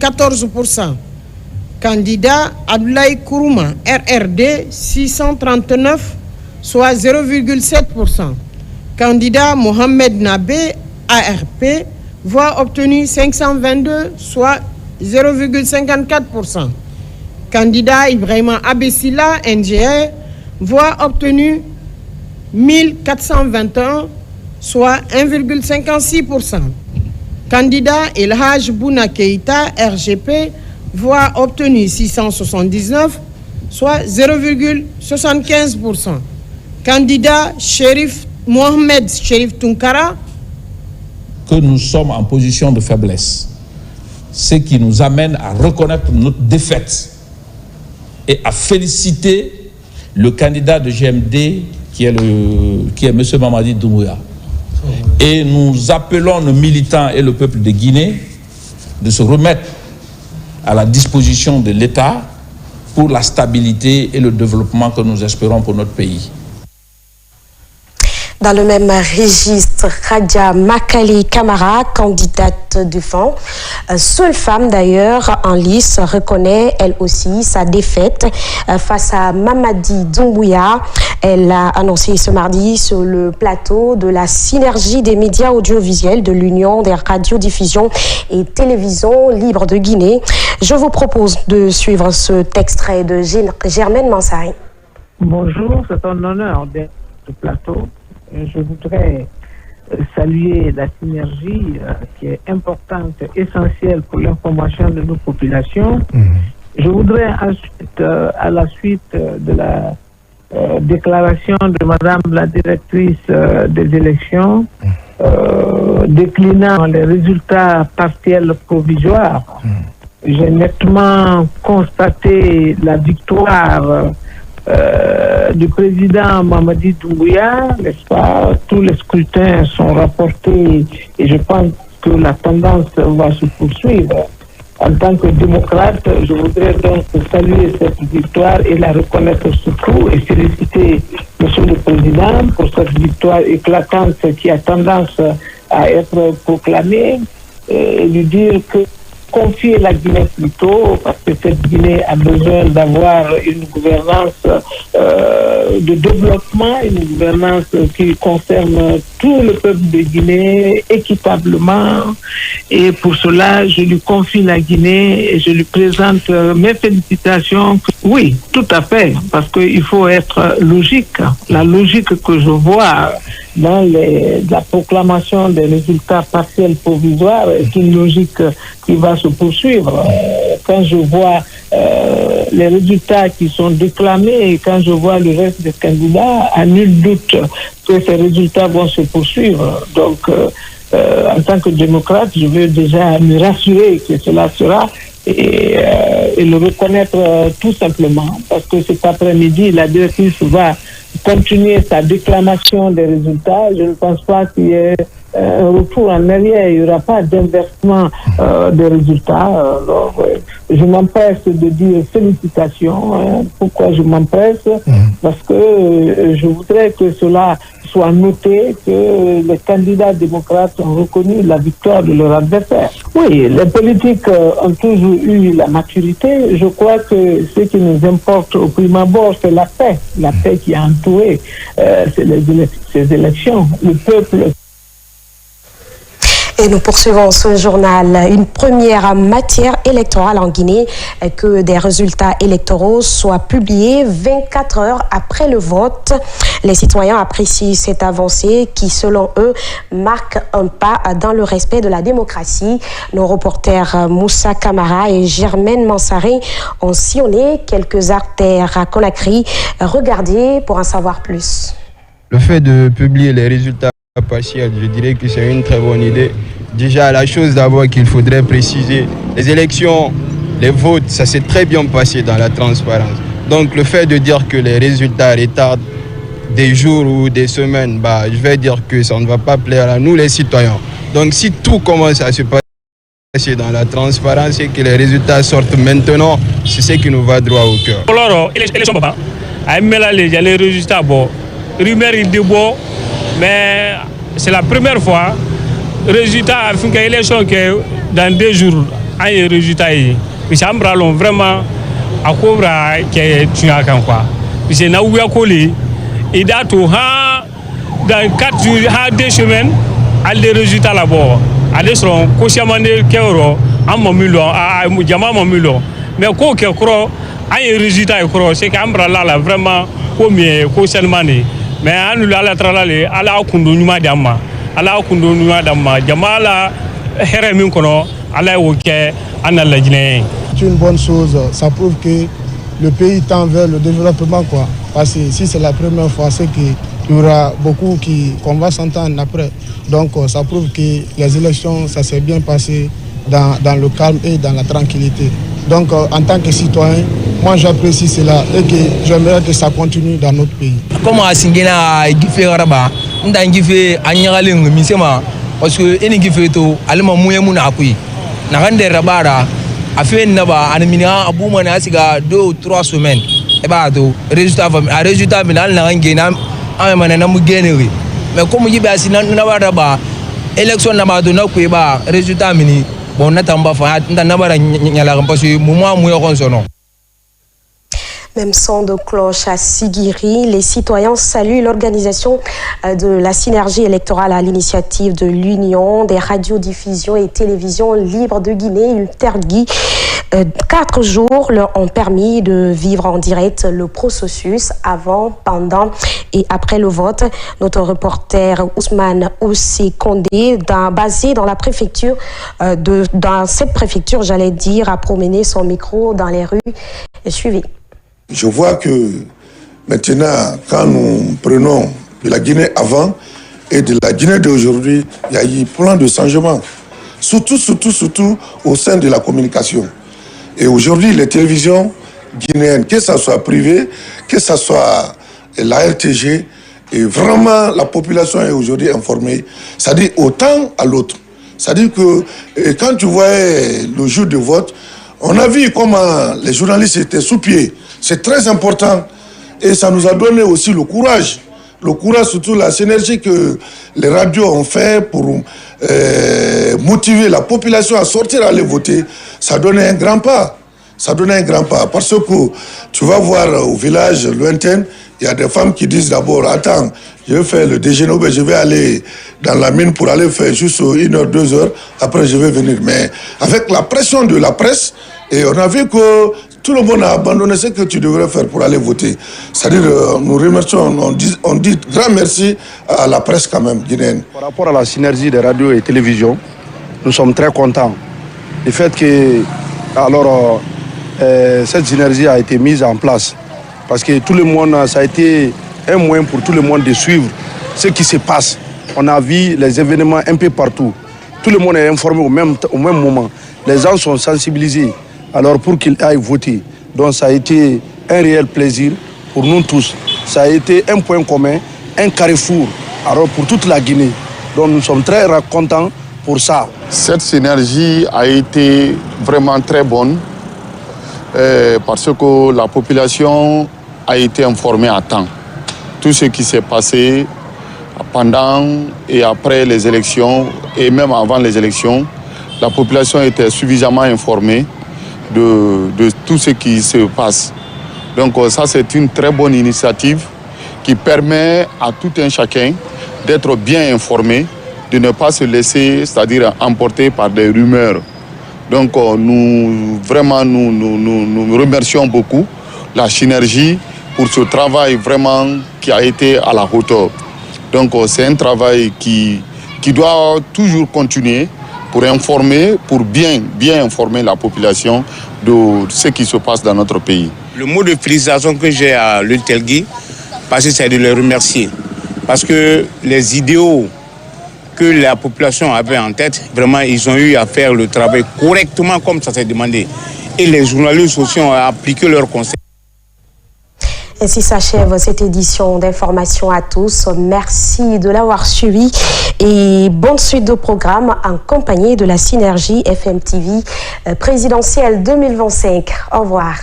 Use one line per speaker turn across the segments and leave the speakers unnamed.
0,14%. Candidat Abdoulaye Kourouma, RRD, 639, soit 0,7%. Candidat Mohamed Nabé, ARP, voix obtenue 522, soit 0,54%. Candidat Ibrahima Abessila, NGR, voix obtenue 1421, soit 1,56%. Candidat Elhaj Bouna Keïta, RGP, voix obtenue 679, soit 0,75%. Candidat Mohamed Chérif Tounkara.
Que nous sommes en position de faiblesse, ce qui nous amène à reconnaître notre défaite et à féliciter le candidat de GMD qui est M. Mamadi Doumbouya. Et nous appelons nos militants et le peuple de Guinée de se remettre à la disposition de l'État pour la stabilité et le développement que nous espérons pour notre pays.
Dans le même registre, Radia Makali Kamara, candidate du FON, seule femme d'ailleurs en lice, reconnaît elle aussi sa défaite face à Mamadi Doumbouya. Elle a annoncé ce mardi sur le plateau de la synergie des médias audiovisuels de l'Union des radiodiffusions et télévisions libres de Guinée. Je vous propose de suivre cet extrait de Germaine Mansari.
Bonjour, c'est un honneur d'être sur le plateau. Je voudrais saluer la synergie qui est importante, essentielle pour l'information de nos populations. Je voudrais ensuite, à la suite de la déclaration de Madame la directrice des élections, déclinant les résultats partiels provisoires, j'ai nettement constaté la victoire du président Mamadi Doumbouya, n'est-ce pas? Tous les scrutins sont rapportés et je pense que la tendance va se poursuivre. En tant que démocrate, je voudrais donc saluer cette victoire et la reconnaître surtout et féliciter Monsieur le Président pour cette victoire éclatante qui a tendance à être proclamée et lui dire que confier la Guinée plutôt, parce que cette Guinée a besoin d'avoir une gouvernance de développement, une gouvernance qui concerne tout le peuple de Guinée équitablement. Et pour cela, je lui confie la Guinée et je lui présente mes félicitations. Oui, tout à fait, parce qu'il faut être logique. La logique que je vois dans la proclamation des résultats partiels provisoires est une logique qui va se poursuivre. Quand je vois les résultats qui sont déclamés et quand je vois le reste des candidats, à nul doute que ces résultats vont se poursuivre. Donc, en tant que démocrate, je veux déjà me rassurer que cela sera et le reconnaître tout simplement, parce que cet après-midi, la directrice va continuer sa déclamation des résultats. Je ne pense pas qu'il y ait un retour en arrière, il n'y aura pas d'inversement des résultats. Alors, je m'empresse de dire félicitations. Pourquoi je m'empresse? Parce que je voudrais que cela soit noté, que les candidats démocrates ont reconnu la victoire de leur adversaire. Oui, les politiques ont toujours eu la maturité. Je crois que ce qui nous importe au prime abord, c'est la paix qui a entouré ces élections. Le peuple.
Et nous poursuivons ce journal. Une première matière électorale en Guinée, que des résultats électoraux soient publiés 24 heures après le vote. Les citoyens apprécient cette avancée qui, selon eux, marque un pas dans le respect de la démocratie. Nos reporters Moussa Kamara et Germaine Mansari ont sillonné quelques artères à Conakry. Regardez pour en savoir plus.
Le fait de publier les résultats partiels, je dirais que c'est une très bonne idée. Déjà, la chose d'abord qu'il faudrait préciser, les élections, les votes, ça s'est très bien passé dans la transparence. Donc le fait de dire que les résultats retardent des jours ou des semaines, je vais dire que ça ne va pas plaire à nous les citoyens. Donc si tout commence à se passer dans la transparence et que les résultats sortent maintenant, c'est ce qui nous va droit au cœur.
Alors, élection papa, les résultats, rumeur il dit mais c'est la première fois résultat a fait une élection que dans 2 jours un résultat yi parce que ambralon vraiment a cobra que tu as kan quoi parce que na ouya koli et dato ha dans 4 jours ha 2 semaines al des résultats là-bas ade seront consciemment kero en momulo a jama momulo mais ko ke kro ay résultat kro c'est qu'ambrala là vraiment combien consciemment mais anu ala tralale ala kundu nyuma damma ala kundu nyuma damma jamala here min kono ala woke anala jine.
C'est une bonne chose, ça prouve que le pays tend vers le développement quoi. Parce que si c'est la première fois, c'est qu'il y aura beaucoup qu'on va s'entendre après. Donc ça prouve que les élections, ça s'est bien passé dans le calme et dans la tranquillité. Donc en tant que citoyen, moi j'apprécie cela et que j'aimerais que ça continue dans notre pays.
Comment Singena Gife Araba, Ndan Gife Anyagaling Misema, parce que any Gife to Alema Muyamuna Akui, Narande Rabara, Afen Naba, Anamina, Abouman Asiga, 2 ou 3 semaines. Et bah, résultat final, Narangenam, Amanam Generi. Mais comme il y a Navaraba, élection Namado Nakueba, résultat mini, bon, Natamba, Nabara Nyala, parce que Mouma Mouyon sono.
Même son de cloche à Sigiri, les citoyens saluent l'organisation de la synergie électorale à l'initiative de l'Union des radiodiffusions et télévisions libres de Guinée, UTERGUI. 4 jours leur ont permis de vivre en direct le processus avant, pendant et après le vote. Notre reporter Ousmane Oussi Kondé, basé dans la préfecture, dans cette préfecture, j'allais dire, a promené son micro dans les rues. Suivez.
Je vois que maintenant, quand nous prenons de la Guinée avant et de la Guinée d'aujourd'hui, il y a eu plein de changements. Surtout au sein de la communication. Et aujourd'hui, les télévisions guinéennes, que ce soit privées, que ce soit la RTG, et vraiment la population est aujourd'hui informée. C'est-à-dire autant à l'autre. C'est-à-dire que quand tu voyais le jour de vote, on a vu comment les journalistes étaient sous pied. C'est très important et ça nous a donné aussi le courage, surtout la synergie que les radios ont fait pour motiver la population à sortir, à aller voter. Ça donnait un grand pas. Parce que tu vas voir au village lointain, il y a des femmes qui disent d'abord, attends, je vais faire le déjeuner, mais je vais aller dans la mine pour aller faire juste 1 heure, 2 heures, après je vais venir. Mais avec la pression de la presse, et on a vu que tout le monde a abandonné ce que tu devrais faire pour aller voter. C'est-à-dire, nous remercions, on dit grand merci à la presse quand même guinéenne.
Par rapport à la synergie des radios et télévisions, nous sommes très contents du fait que cette synergie a été mise en place. Parce que tout le monde, ça a été un moyen pour tout le monde de suivre ce qui se passe. On a vu les événements un peu partout. Tout le monde est informé au même moment. Les gens sont sensibilisés alors pour qu'ils aillent voter. Donc ça a été un réel plaisir pour nous tous. Ça a été un point commun, un carrefour alors pour toute la Guinée. Donc nous sommes très contents pour ça.
Cette synergie a été vraiment très bonne parce que la population a été informée à temps. Tout ce qui s'est passé pendant et après les élections et même avant les élections, la population était suffisamment informée de tout ce qui se passe. Donc ça, c'est une très bonne initiative qui permet à tout un chacun d'être bien informé, de ne pas se laisser, c'est-à-dire emporter par des rumeurs. Donc nous remercions beaucoup la synergie pour ce travail vraiment qui a été à la hauteur. Donc c'est un travail qui doit toujours continuer pour informer, pour bien informer la population de ce qui se passe dans notre pays.
Le mot de félicitation que j'ai à l'UTERGUI, c'est de les remercier. Parce que les idéaux que la population avait en tête, vraiment, ils ont eu à faire le travail correctement comme ça s'est demandé. Et les journalistes aussi ont appliqué leurs conseils.
Ainsi s'achève cette édition d'information à tous. Merci de l'avoir suivi et bonne suite de programme en compagnie de la Synergie FM TV présidentielle 2025. Au revoir.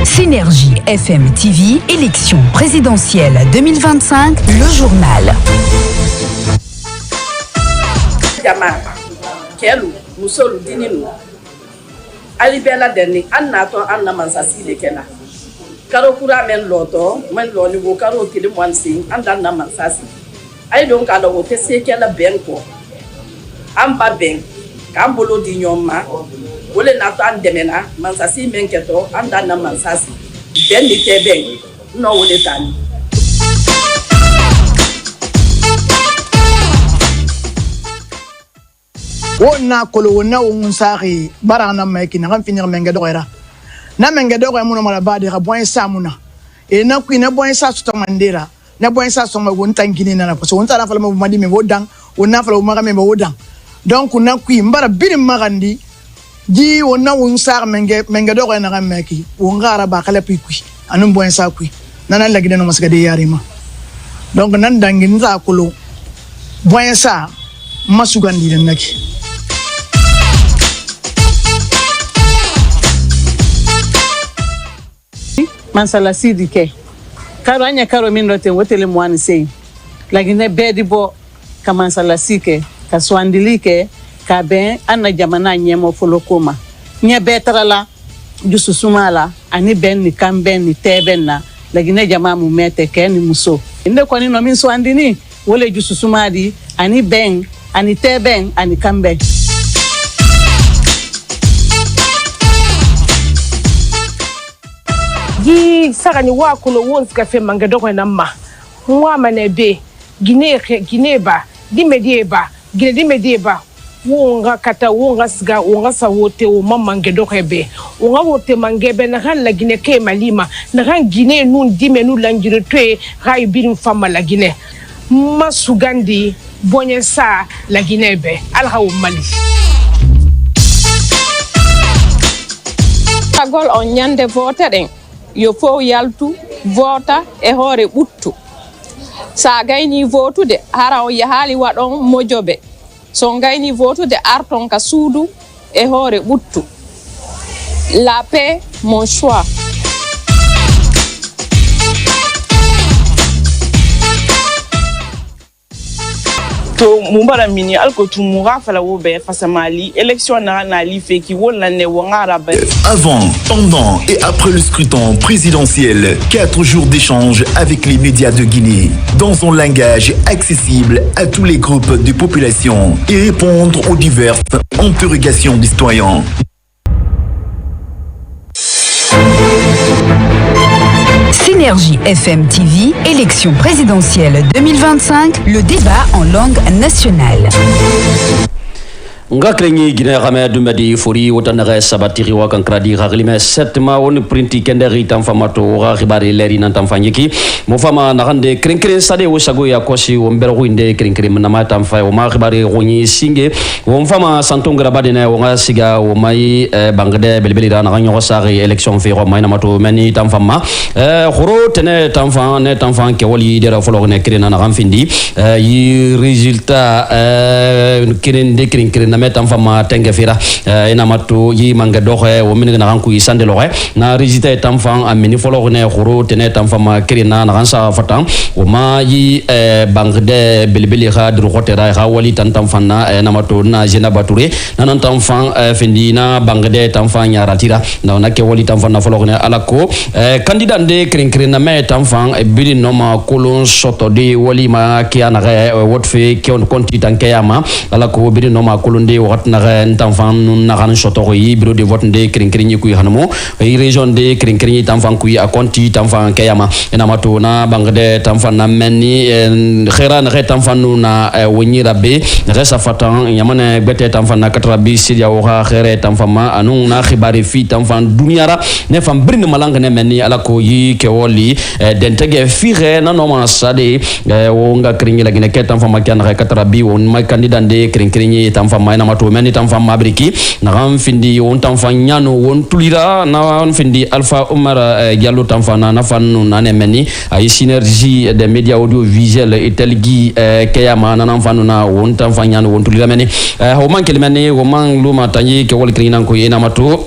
Synergie FM TV, élection présidentielle 2025, le journal.
kelu musolu dininu ali bela deni annato anna mansasi le kena karo kura men loto men lo ni go karo tili mwansi anda na mansasi ay donc ala wo tese kala benko amba ben kambolo di nyoma wole na to andemena mansasi men keto anda na mansasi ben ni tebe no wole tani
wona kolo wona unsari barana meki na finir mengedo era na mengedo ko muno mala bade ga boy samuna e na ku na boy sa to mandera na boy sa so ma won tangini na ko so won tara fala ma madi me wodan wona fala ma ga me wodan donc na ku mbara birim magandi ji wona unsar mengedo ko na ga meki wongara ba kala pi ku anum boy sa ku nana lagi no masga de yarima donc nan dangin za kolo boy sa masugandi den naki
mansala sidi ke karo anya karo min rote wotele mwani sei lagine bedi bo ka mansala sike ka swandili ke ka ben anna jamana nyemo folokoma nye betrala jususumala ani ben ni kamben ni teben na lagine jama mu mete ke ni muso inde ko ni no min swandini wole jususumadi ani ben ani teben ani kamben
gi sagani wa kulo wons ka fe mangado ko namma wa manebe gine ba dimedieba gine dimedieba wonga kata wonga sga wonga sawote o mamangado hebe wonga wote mangebe na han la gine ke malima na han gine nun dime nu langire twe ray birim fama la gine masugandi bonye sa la gine be alhaw mali
agol on nyande vote den yo fo yaltu vota e hore buttu sa gayni votude hara o yahali wadon mojobe so gayni votude arton ka suudu e hore buttu la paix mon choix
to mumbara mini alko tumura fala wo be fasamali élection na li fe ki wona ne wongara ba.
Avant, pendant et après le scrutin présidentiel, 4 jours d'échange avec les médias de Guinée dans un langage accessible à tous les groupes de population et répondre aux diverses interrogations des citoyens.
Synergie FM TV, élection présidentielle 2025, le débat en langue nationale.
nga krengi gina xame du medi fori wotanere sabatiri wa kankradi xaglime setma won printi kenderi tam famato wa xibari leri nan tam fanyiki mo fama naxande krenkren sade wo sago ya kosi wo mbero inde krenkren na ma tam fay wo ma xibari xoni singe wo fama santon grabade na wo nga siga wo mai bangde belbeli da na nyo sari election fe ro mai na mato meni tam fama xoro tene tam fan ne tam fan ke woli dera folo ne krena na xamfindi yi résultat kren de krenkren metam fama tenge fira ina matu yi manga doxe wo min na ranku isande loxe na résultat tam fan amini folo ne xoro tene tam fama kirina na ransa fatan wo ma yi bangde belbeli kha dru khotera kha wali tan tam fan na matu na jena bature nan tam fan fendi na bangde tam fan nyara tira na ke wali tam fan na folo ne alako candidat de krin na me tam fan e bili no ma kolon soto de wali ma kiana wotfe ki on konti tan kayama alako bili no ma kolon de wat na ntam fan na kan soto yi bureau de vote de krin ku hanamo e région de krin tam fan ku a konti tam fan kayama ina mato na bangde tam fan na menni khira na tam fan na woni rabbe resa fatan yamane bete tam fan na katra bi sidia wo khere tam fan ma anu na khibari fi tam fan duniara ne fam brin malanga ne menni ala ko yi ke woli dentege fire na no ma sade wo nga krin la gine ke tam fan ma kan katra bi won ma candidat de krin tam fan ma na mato meni tam fam mabriki na ram findi on tam fan nyano won tulira na on findi alpha umar diallo tam fan na fan na ne meni ay synergie des médias audiovisuels et telgi kayama na nam fan na won tam fan nyano won tulira meni o man kel meni o man luma tanyi ke wol krinan ko ina mato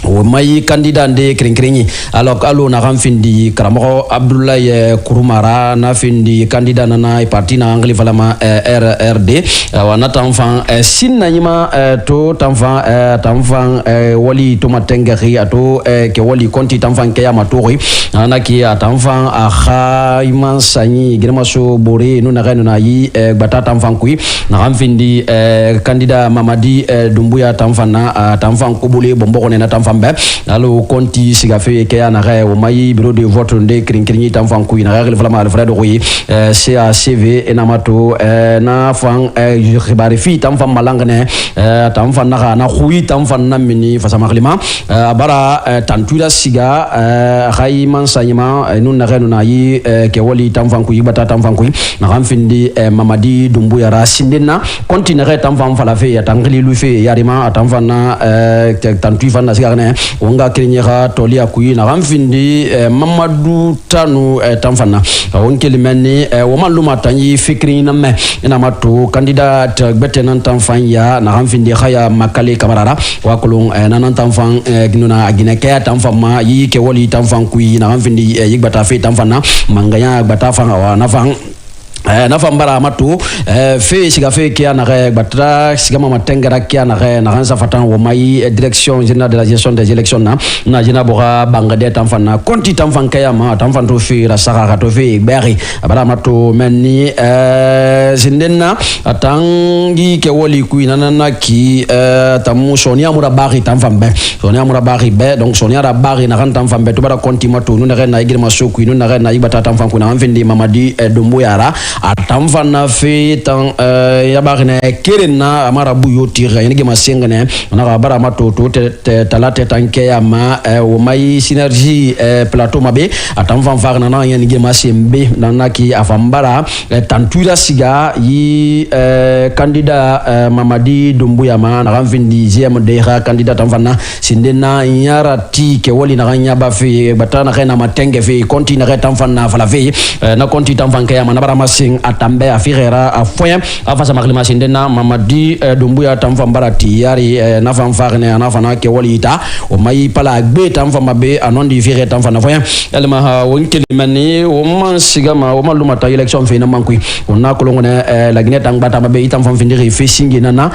o mai candidat de kringkringi alors alo na ramfindi karamo Abdoulaye Kouroumara na findi candidat na parti na angli valama RRD wana tamfan sinna nyima to tamfan wali to matengeri ato ke wali konti tamfan ke ya matori na ki tamfan a khaiman sanyi girma so bore no na reno na yi bata tamfan kui na ramfindi candidat Mamadi Doumbouya tamfan na tamfan kubule bombo ne na tamfan alo konti sigafe ke ana re o mai bureau de vote de kringkringi tamfan ku ina re vraiment Alfred Roy CACV enamato na fan khibari fi tamfan malangane tamfan na khui tamfan na mini fa samaglima bara tantuila siga khay man sanyima nun na renu na yi ke wali tamfan ku yibata tamfan ku na ramfindi Mamadi Doumbouya rasindena konti na re tamfan fala fe tangli lu fe yarima tamfan na tantuifan na siga ne wonga krenyera tolia kuyi na ramfindi Mamadou Tanu tamfana wonkeli menni womaluma tanyi fikri na me ina matu candidat betenan tamfanya na ramfindi khaya makale kamarara wakulung nanan tamfan ginuna agine kaya tamfama yi ke woli tamfan kuyi na ramfindi yigbata fe tamfana manganya gbata fa wa nafang na fambara matu fe siga fe kia na re batra siga mama tengara kia na re na ransa fatan wo mai direction générale de la gestion des élections na jina bora bangade tamfana konti tamfan kaya ma tamfan to fe la sara to fe beri abara matu menni sindenna atangi ke woli kuina na ki tamu Sonia Murabari tamfan be Sonia Murabari be donc Sonia Murabari na ran tamfan be to bara konti matu nu na re na igirma soku nu na re na ibata tamfan kuna amfindi Mamadi Doumbouya atamfan na fe tan yabarne kerena amara buyo tira yenge masengane na bara mato to talate tanke ya ma o mai synergie plateau mabe atamfan farna na yenge masembe nanaki afambara tantuira siga yi candidat Mamadi Doumbouya ma na ramfindi GMD candidat tamfana sindena yarati ke woli na ganya ba fe batana kana matenge fe konti na tamfana fala fe na konti tamfan ke ya na bara atambe afirera afoya afasa maklima sindena Mamadi Doumbouya tamfan barati yari na fanfarne na fana ke wolita o mai pala gbe tamfan mabe anondi fire tamfan afoya elma wonkeli mani o man sigama o maluma ta election fe na mankui on na kolongone la Guinée tangbata mabe tamfan findiri fe singi nana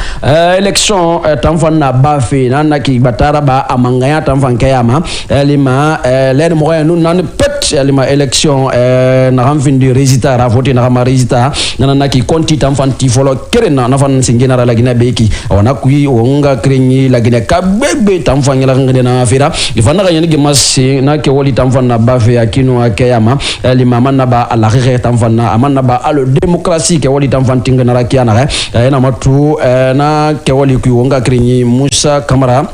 election tamfan na ba fe nana ki batara ba amangaya tamfan kayama elima len moya nun nan pet elima election na ramfindi résultat ra voter na marizita nana ki konti tamfanti folo kerena na fan singena la Guinée beki ona kui onga krenyi la Guinée kabebe tamfanya la ngene na afira ifana ga yengi masi na ke woli tamfana bafe akino akeyama eli mama na ba ala rire tamfana amana ba alo démocratie ke woli tamfanti ngena ra kiana na matu na ke woli kui onga krenyi Moussa Camara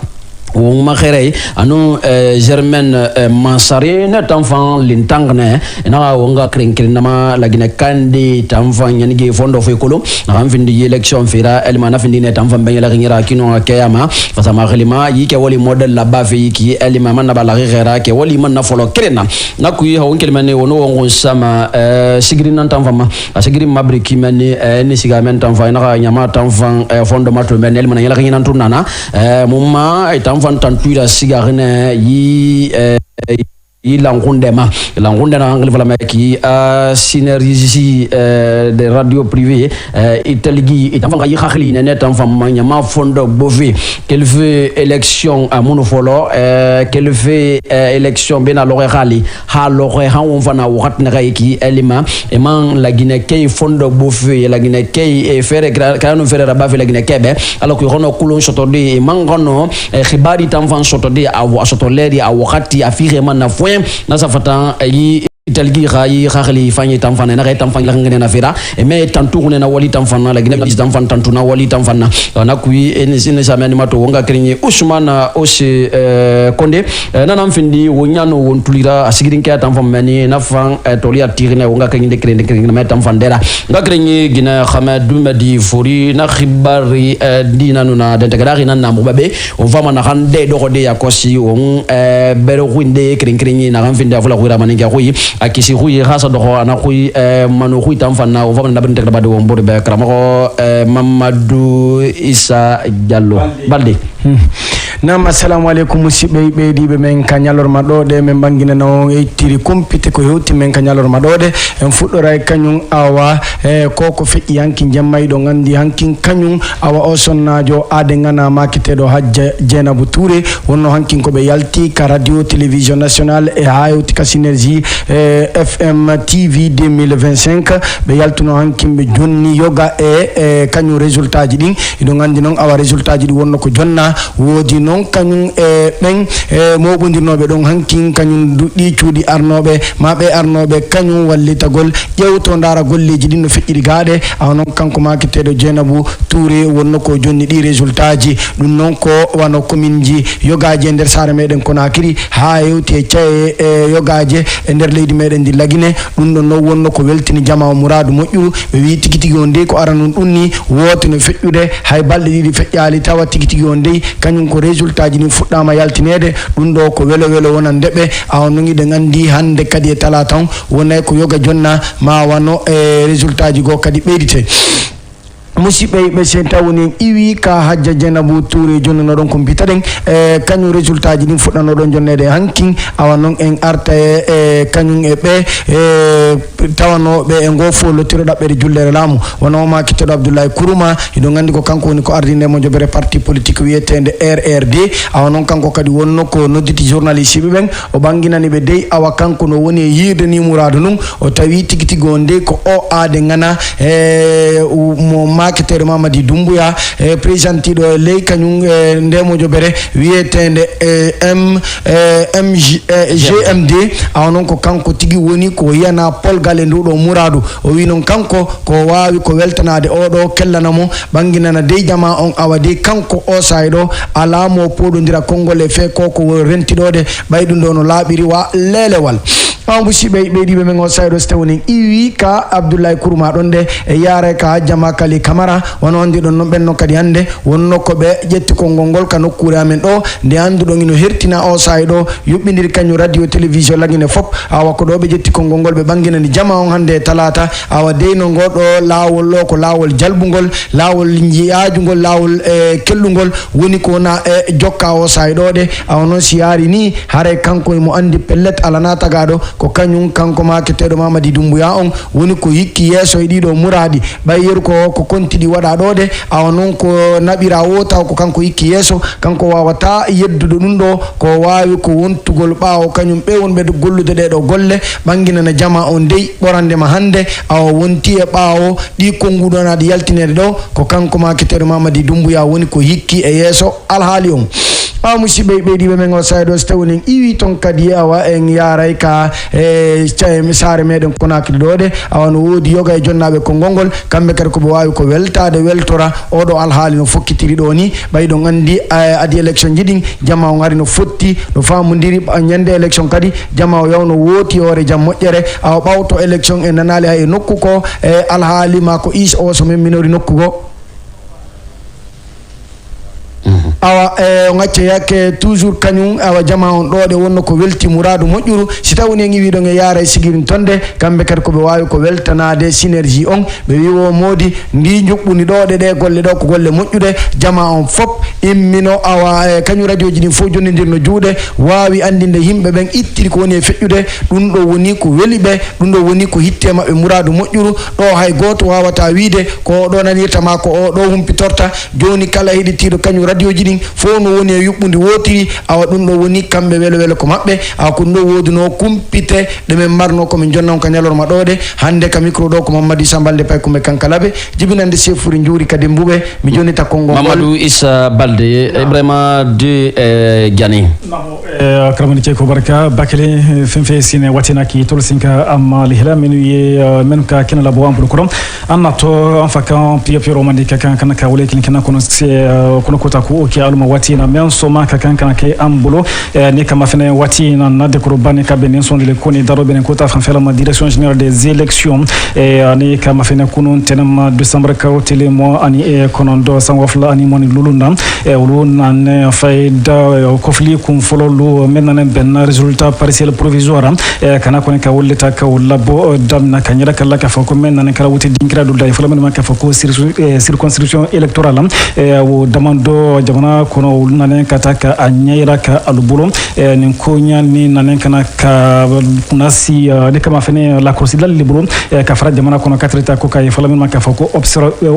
o makhere anu Germaine Mansari na tamfan lintangne na wonga krinkin nama lagine kandi tamfan yanige fondo fe kolo na amfindi election fira elma na findi ne tamfan ben la ngira kino kayama fasa makhlima yike woli model la ba fe yiki elma man na bala rera ke woli man na folo krena na kuyi ha wonkel mane wono wongon sama sigrin nan tamfan ma sigrin mabriki mane ni siga men tamfan na nyama tamfan fondo mato men elma na yela ngina tunana mumma tamfan tantuira sigarne yi l'angondema na angle vala ki synergie des radios privées italigi itavanga yi khakhli ne tamfam nyama fondo bové qu'elle fait élection à monofolo qu'elle fait élection bena lorali ha loré ha on vana wat na ki elima e man la Guinée kay fondo bové la Guinée kay faire kanu faire raba la Guinée kebe alors que rono kulon sotodi e man rono khibari tamfam sotodi a sotoleri a wakati afire man na foye na safata yi italgi khayi khakhli fanyi tamfana na tamfan la ngene na fira e me tantourne na wali tamfana la Guinée bis tamfan tantuna wali tamfana na kuyi ene samani mato wonga krenye Ousmane Ose Konde na namfindi wonyano wontulira asigirin kya tamfan mani na fan tolia tirine wonga krenye de krenye na tamfan dera nga krenye Guinée Hamadou Madi Fori na khibari dina nuna de tagari na mubabe on va mana hande do de yakosi on bero winde krenye na ramfindi avula kuira maninga kuyi akisi huyi hasa doho ana huyi manu huyi tamfana uvama na bende kabade wombori be karamo Mamadou Issa Diallo balde
nam assalamu alaikum musidɓe ɓeydiɓe men ka ñalorma ɗo de men banginana on ettiri compité ko hewti men ka ñalorma ɗo de en fuɗɗora e kañum awa koko feƴƴi hanki jemmayɗo gandi hankin kañum awa o sonnajo ade gana makiteɗo hajja Dieynabou Touré wonno hankin koɓe yalti ka radio télévision nationale e ha hewti ka synergie FM TV 2025 ɓe yaltuno hankin ɓe jonni yoga e kañum résultat ji ɗin iɗo gandi noon awa résultat ji ɗi wonno ko jonna woodi noon kañum e ɓen moɓodirnoɓe ɗon hankin kañum duɗɗi cuuɗi arnoɓe maɓe arnoɓe kañum wallitagol ƴewto dara golleji ɗin no feƴƴiri gaaɗe awa noon kanko makiteɗo Dieynabou Touré wonno ko jonni ɗi résultat ji ɗum noon ko wano commune ji yogaji e nder saare meɗen Conakry ha hewti e caye e yogaji e nder leydi meɗen ndi Laguiné ɗum ɗon noon wonno ko weltini jama Mouradou moƴƴuru ɓe wi tigi tigi on nde ko ara non ɗum ni wooti no feƴƴude hay balɗe ɗiɗi feƴƴali tawa tigi tigi on nde kañum ko résultat ji ni fuɗɗama yaltinede ɗum ɗo ko welo welo wonande ɓe awa noon iɗen andi hande kadi e tala tan wonay ko yoga jonna ma wano e résultat ji go kadi ɓeydite musidɓe ɓe sen tawni iwi ka hajja Dieynabou Touré jonnono ɗon ko mbita ɗen kañum résultat ji ɗin fuɗɗano ɗon jonnede hankin awa noon en arta e kañum e ɓe tawanoɓe e ngo fo lottiro ɗaɓɓere jullere laamu wono o makiteɗo Abdoulaye Kourouma iɗo gandi ko kanko woni ko ardinde mo jobere parti politique wiyetede RRD awa noon kanko kadi wonno ko nodditi journaliste ɓe ɓen o ɓanginani ɓe dey awa kanko no woni e yirde ni Mouradou num o tawi tigui tigui on nde ko o aade gana mo maketere Mamadi Doumbouya présidentiɗo e ley kañum ndemojo bere wiyetede GMD awa noon ko kanko tigui woni ko yiyana polgal e nduɗo Mouradou o wi noon kanko ko wawi ko weltanade oɗo kellanamo ɓanginana dey jama on awa dey kanko o sayi ɗo alamo poɗodira konngol e fe koko rentiɗode ɓay ɗum ɗo no laaɓiri wa lelewal musidɓe ɓeydiɓe men o sayiɗo so tawni iwi ka Abdoulaye Kourouma ɗon de e yaare ka Hajja Makali Camara wono on ɗon noon ɓenno kadi hannde wonno ko ɓe ƴetti konngol ngol ka nokkure amen ɗo nde annduɗon ino hertina o sayi ɗo yuɓɓidiri kañum radio télévision Laguiné fof awa ko ɗo ɓe ƴetti konngol ngol ɓe ɓanginani jama on hannde e talata awa deyno ngoɗo laawol ɗo ko laawol jalbugol laawol jiyajugol laawol kellugol woni ko wona e jokka o sayi ɗo de awa noon si yaari ni haare kanko emo andi pellet alana tagaɗo ko kañum kanko maketeɗo Mamadi Doumbouya on woni ko hikki yeeso e ɗiɗo muradi ɓay yeru ko kontiɗi waɗa ɗo de awa noon ko naɓira o taw ko kanko hikki yeeso kanko wawata yeddude ɗum ɗo ko wawi ko wontugol ɓaawo kañum ɓe wonɓe gollude ɗeɗo golle ɓanginana jama on dey ɓorandema hande awa wonti e ɓaawo ɗi konnguɗonaɗi yaltinede ɗo ko kanko maketeɗo Mamadi Doumbouya woni ko hikki e yeeso alhaali on musidɓe ɓeydiɓe men o sayi ɗo so tawni iwi toon kadi awa en yaray ka saare meɗen Conakry ɗo de awa no woodi yoga e jonnaɓe konngol ngol kamɓe kadi koɓe wawi ko weltade weltora oɗo alhaali no fokkitiri ɗo ni ɓay ɗon andi adi élection ji ɗin jama o ari no fotti no famodiri ñande élection kadi jama o yawno wooti hoore jaam moƴƴere awa ɓawto élection e nanali hay e nokku ko e alhaali ma ko is o so men minori nokku go awa o gacca yakke toujours kañum awa jama on ɗo de wonno ko welti Mouradou moƴƴuru si tawni en iwiɗon e yaara e sigirin tonde kamɓe kadi koɓe wawi ko weltanade synergie on ɓe wi o moodi ndi juɓɓuni ɗo ɗe golle ɗo ko golle moƴƴude jama on fop immino awa kañum radio ji ɗin fof jonnodirno juuɗe wawi andinde yimɓe ɓen ittiri ko woni e feƴƴude ɗum ɗo woni ko weeli ɓe ɗum ɗo woni ko hitte mabɓe Mouradou moƴƴuru ɗo hay goto wawata wiide ko ɗo nanirtama ko o ɗo humpitorta joni kala heɗitiɗo kañum radio ji ɗin fof no woni e yuɓɓudi wotiri awa ɗum ɗo woni kamɓe welo welo ko maɓɓe awa ko ɗum ɗo woduno kumpite ɗemin marno komin jonnon ka ñalorma ɗo de hande ka micro ɗo ko Mamadou Issa Balde Paykume Kankalaɓe jibinande sefuri juuri kadi mbuɓe mi jonita konngol
Mamadou Issa Balde Ibrahima de Diani
karamani ceyko baraka bakele femfe sine watinaki tol sinka amma lihla min wiye men ka kinala bo ambulo korom anna to en fakan piyo piyo romandi kakan kana ka wole kin kana kono kono kota ko ki aluma watina men soma kakan kana ke ambulo ni kama fene watina na de kurbani ka benen son de koni daro benen kota fan fela ma direction générale des élections ni kama fene kunun tenam décembre ka hoteli mo ani konon do sangofla ani moni lulunda wulunan fayda kofli kum fololu maintenant ben résultat partiel provisoire kana ko ka wolleta ka labo damna kanyira kala ka fako maintenant kala wuti dinkira do day folo men ka fako circonscription électorale wo demando jamana jamana kono nanen kataka anyaira ka alubolo nin konya ni nanen kana ka kunasi de kama fene la corsidal libro ka fara jamana kono katreta ko kay fala min ka fako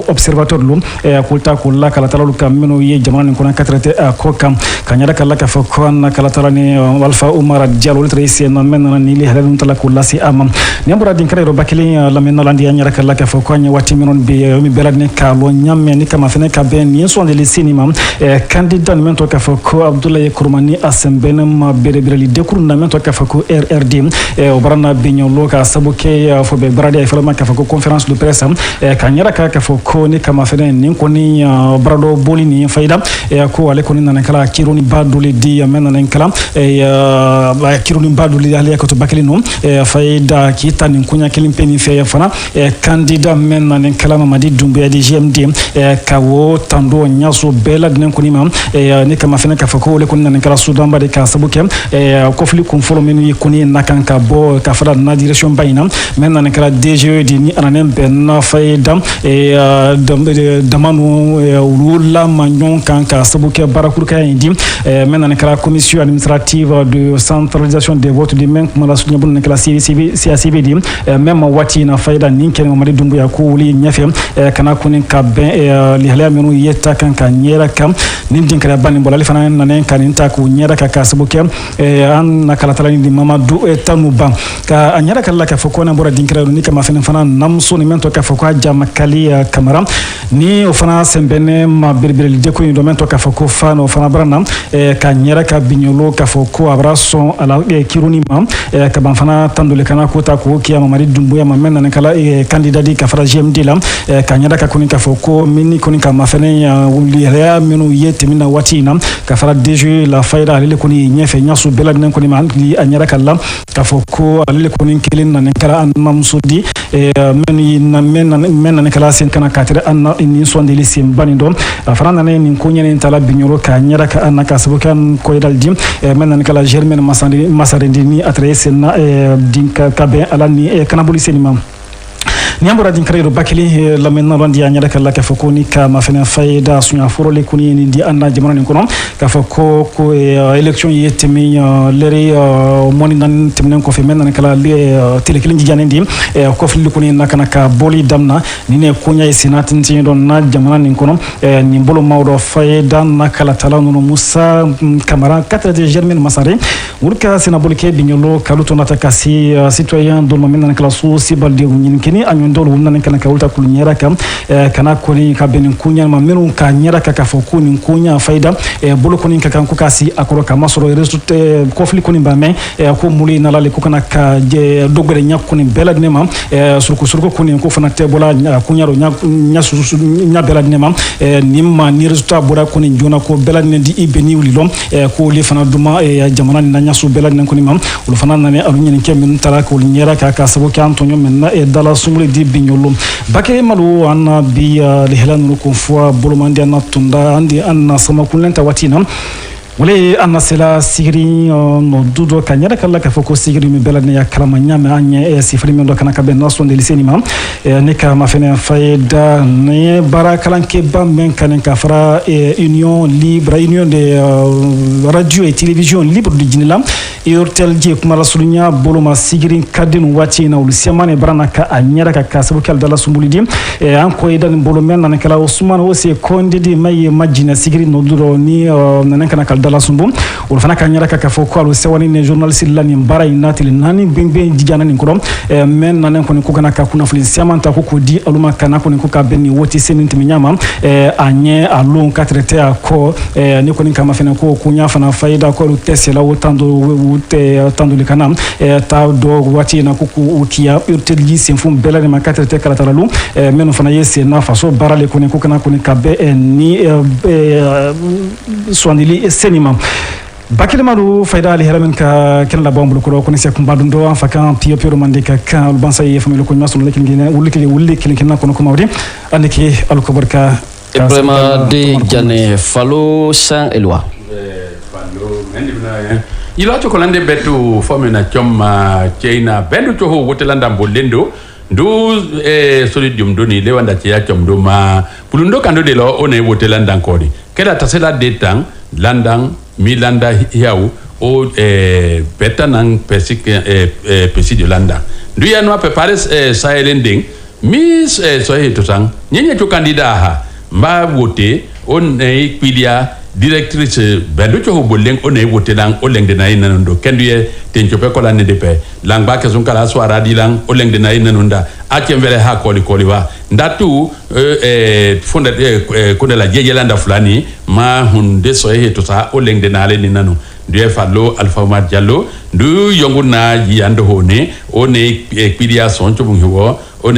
observateur lu kulta ko la kala talalu kam meno ye jamana kono katreta ko kam kanyara kala ka fako na kala talani walfa umar diallo tracy non men ni li halal tala ko lasi amam ni ambura din kare ro bakili la men landi nyara kala ka fako nya wati minon be mi beladne ka lo nyamme ni kama fene ka ben ni so de le cinéma candidat men to ka fako abdoulaye kurmani asembenam bere bere li dekur na men to ka fako RRD o barana binyo loka sabuke fo be brade fala ma ka fako conférence de presse ka nyara ka fako ni kama fene ni ko ni brado bolini fayda ko ale ko ni nan kala kironi baduli di men nan kala kironi baduli ale ko to bakeli no fayda kita ni kunya kelim peni fe fana candidat men nan kala mamadi dumbe di GMD ka wo tando nyaso bela den ko ni mam ni kama fene ka fako le ko nan kala sudan ba de ka sabuke ko fili kun folo men yi kuni nakan ka bo ka fada na direction bayina men nan kala DG di ni ananen ben fayda damanu wula manyon kan ka sabuke barakur ka indi men nan kala commission administrative de centralisation des votes de men kuma la sunya bun kala CACBD même wati na fayda ni ken mamadi dumbu ya ko wuli nyafe kana kunin ka ben li hala menu yetta kan ka nyera kam nin din kala bani bolali fana nan kan inta ko nyera ka sabuke an na kala talani di mamadu tanuba ka anyara kala ka foko na bora din kala ni kama fana namso ni men to ka foko jama kali kamera ni o fana sembene ma birbirli de ko ni do men to ka foko fano fana brana ka nyera ka binyolo ka foko abrason ala kiruni mam ka ban fana tandule kana ko ta ko kiya mamadi dumbu ya men nan kala candidat di ka fara GMD lam ka nyera ka kuni ka foko mini kuni ka mafene ya wuli ya menu yete mina watina ka fara DG la faida ale kuni nyefe nyasu bela nan kuni man li anyara kala ka foko ale kuni kelin nan kala an mamsudi men nan kala sen kana katire an ni sonde li sim bani dom fara nan ni kunya ni tala binyoro ka nyara ka an ka sabukan ko dal dim men nan kala germain masarindi ni atre na dinka kabe alani kana boli senimam nyambura din kare bakili la men non di anyada kala ka foko ni ka ma fena fayda sunya foro le kuni ni di anna jamana ni kono ka foko ko election yetemi leri moni nan temnen ko fe men nan kala le telekilin jani di ko fili kuni nakana ka boli damna ni ne kunya sinatin tin don na jamana ni kono ni bolo mawdo fayda na kala talanu musa camara 4 de germain masare wurka sina bolike binyolo kaluto nataka si citoyen do men nan kala su si balde ni kini ndolo wumna kana ka ulta kulnyera kam kana koni ka benin kunya ma menu ka nyera ka foko ni kunya faida bolo koni ka kan ku kasi akoro ka masoro resulte kofli koni ba men ko muli na lale ku kana ka je dogore nyakko ni belad ne mam surko koni ko fana te bola kunya ro nya belad ne mam nimma ni resulta bora koni jona ko belad ne di ibeni wuli lom ko le fana duma jamana ni nyasu belad ne koni mam ul fana na ne alunya ni kemin tala ko nyera ka sabo ka antonio menna dala sumule di binyolum bake malu anna bi lihelan ko fo bolomandi anna tunda andi anna sama kulenta watina wale anna sela sigri no dudo kanyara kala ka foko sigri mi belane ya kalama nyame anye sifri mi ndo kana ka ben naso ndeli senima ne ka mafene fayda ne barakalanke ba men kanen ka fara union de radio et télévision libre du Guinée et hotel je kuma rasulunya boloma sigri kadin wati na ulsiamane barana ka anyara ka sabu kal dala sumbulidi an ko idan bolomen nan kala usman wose kondidi may majina sigri no dudo ni nan kana kal dala sumbu ul fana kan yaraka ka foko alu sewani ne journalist lani mbara inatil nani bimbe jijana ni krom men nan ko ni ko kana ka kuna fulin siamanta ko di aluma kana ko ni ko ka benni woti seninti minyama anye alon ka traité ko ni ko ni kama fena ko kunya fana faida ko tesela tando le kanam ta do wati na ko ukia urtelji semfum bela ni makata traité kala talalu men fana yese na faso barale ko ni ko kana ko ni ka be ni swandili senima bakile malu fayda ali heramen ka ken la bombu ko ko ni se kumba dundo en fakan pio mande ka kan bansa ye famille ko masul lekin gene wulli ken ko ko mawdi andiki al ko barka
Ibrahima de Jane Falo Saint Eloi
Falo mendibna ilo to kolande betu fomena chom China bendu to ho wotelanda bolendo ndu solidium do ni le wanda tia chom do ma pulundo kando de lo one wote landan kodi keda tasela de tang landang mi landa hiau o petanan pesik pesi de landa ndu ya no prepare sahelending mi so to sang nyenye to candidat ha mba wote on equidia directrice bendu cho boleng on wote lang oleng de nay nanando kenduye tencho pe kola ne de pe lang ba ke kala swara di lang oleng de nay nanunda akem vele ha koli wa ndatu fonda ko de la jejelanda fulani ma hunde so to sa oleng de nale ni nanu du fallo Alpha Omar Diallo du yonguna yando hone on equidia son cho bungwo on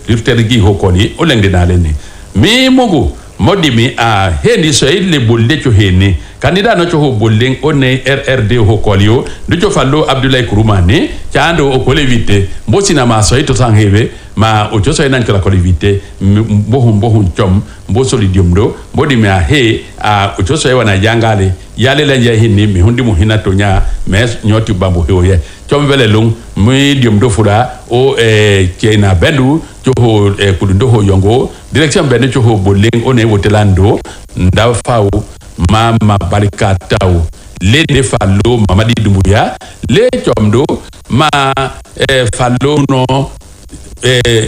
lirtergi ho koli oleng de nale ni mi mogu modimi a hendi so ile bolde cho heni candidat no cho bolden on RRD ho kolio du cho fallo Abdoulaye Kouroumane chando o kolevite mbosina ma so to sanghebe ma o cho so nan kala kolevite mbohum chom mbo solidium do modimi a he a o cho so wana jangale yale la ya hini mi hundi mo hinato nya mes nyoti bambo hoye chom vele lung medium do fura o kena bendu cho kudundo ho yongo direction bendu cho boleng one wotelando ndafawo mama barikatao le de fallo Mamadi Doumbouya le chomdo ma fallo no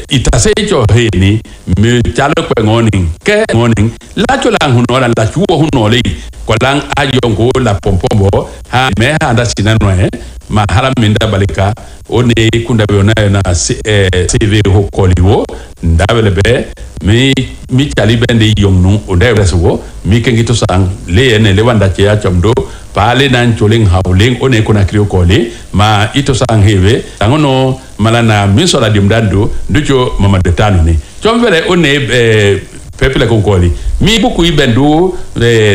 itase cho heni me chalo ko ngoni ke ngoni la cho lang huno la chuo huno le ko lang ayongo la pompombo ha me ha nda sinano ma haram minda balika one kunda beona na CV ho koliwo ndabelebe mi chali bende yongnu onde reso mi kengito sang le ene le wanda che ya chomdo pale nan choling hauling one kuna krio koli ma ito sang hebe tangono malana minsola dimdando nducho mama de tanu ni chomvere one pepele konkoli mi buku ibendu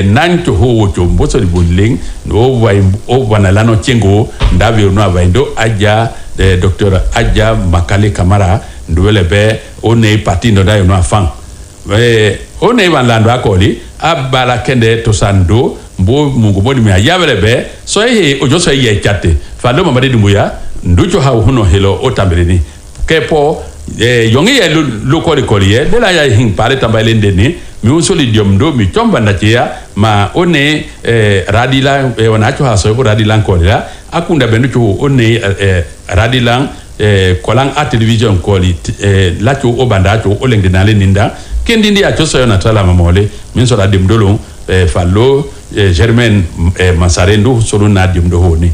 nan to ho to mboso di boling no wa o wanalano chengo ndavyo no avaindo aja Dr. Adja Makale Kamara nduwele be one parti ndo dayo no afang one wanlando akoli abala kende to sando mbo mungu bodi mi ayabele be so ojo so ye chate falo Mamadi Doumbouya nducho ha huno helo otambeleni kepo yongi ye lokoli koliye de la ya hing pare tambalende ni mi usolidium do mi chomba na chia ma one radila wanacho haso ko radila kolila akunda bendu cho one radila kolang a television koli la cho obanda cho olengde nale ninda kendindi a cho so na tala mamole min so radim dolo fallo Germaine Mansarendo solo na dim do honi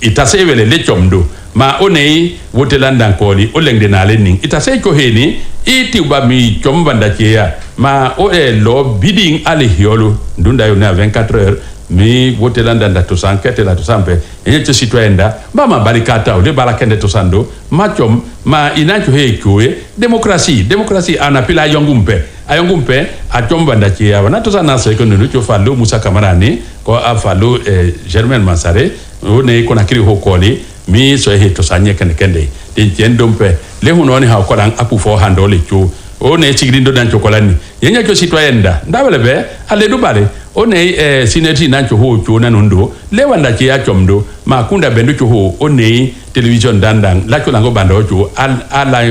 itasevele le chomdo ma onei wotelanda koli olengde nale ning itase ko heni iti ba mi chombanda chia ma o lo bidding ali hiolo ndunda yo na 24 heures mi wotelanda nda to sankete la to sampe enye citoyen da ba ma barikata o de balakende to sando ma chom ma inancho he choe demokrasi anapila yongumpe ayongumpe a chombanda chia wana to sana se ko ndu cho fallo Musa Kamarani ko a fallo Germaine Mansare o ne ko na kiri ho koli mi so he to sanye kende tin dompe le hunoni ha ko dan apu fo hando le chu o ne sigrindo dan chokolani yenya cho citoyen da ndabele be ale dubale o ne sineti nan cho ho chu nanundo le wanda chi ya chomdo ma kunda bendu cho ho o ne television dandang la cho lango bando chu ala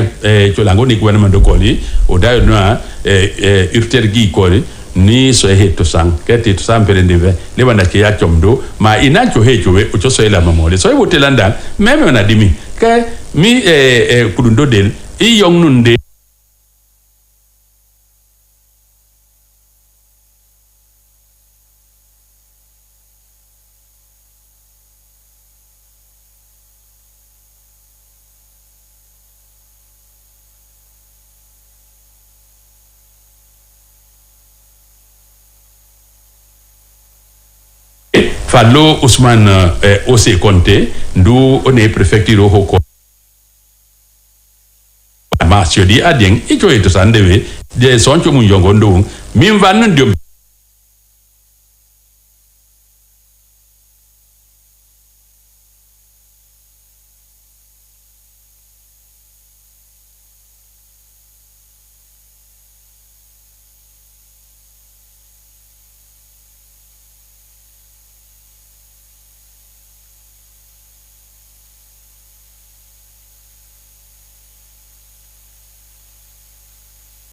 cho lango ni gouvernement do koli o da no urtergi koli ni so he to sang kete to sang perendeve le wanda chi ya chomdo ma inancho he chuwe o cho so ela mamole so e wotelanda meme na dimi ke mi kudundo del I yong nunde fallo Ousmane Ose Conté ndu one préfecture hoko ma siodi adien ito sandewe de soncho mun yongo ndo min vannu